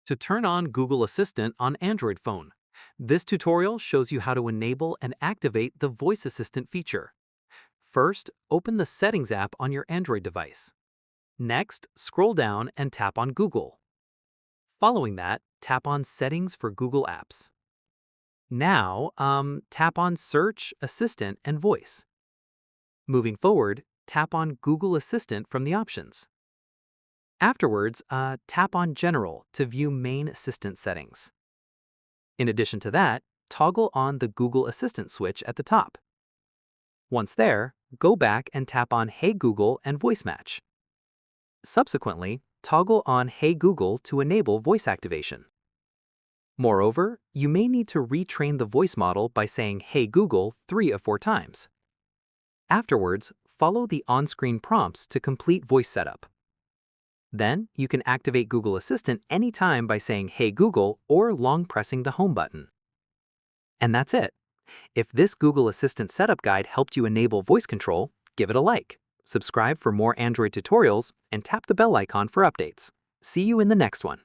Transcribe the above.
To turn on Google Assistant on Android phone. This tutorial shows you how to enable and activate the Voice Assistant feature. First, open the Settings app on your Android device. Next, scroll down and tap on Google. Following that, tap on Settings for Google Apps. Now, tap on Search, Assistant, and Voice. Moving forward, tap on Google Assistant from the options. Afterwards, tap on General to view main assistant settings. In addition to that, toggle on the Google Assistant switch at the top. Once there, go back and tap on Hey Google and Voice Match. Subsequently, toggle on Hey Google to enable voice activation. Moreover, you may need to retrain the voice model by saying Hey Google 3 or 4 times. Afterwards, follow the on-screen prompts to complete voice setup. Then, you can activate Google Assistant anytime by saying Hey Google or long pressing the Home button. And that's it. If this Google Assistant setup guide helped you enable voice control, give it a like, subscribe for more Android tutorials, and tap the bell icon for updates. See you in the next one.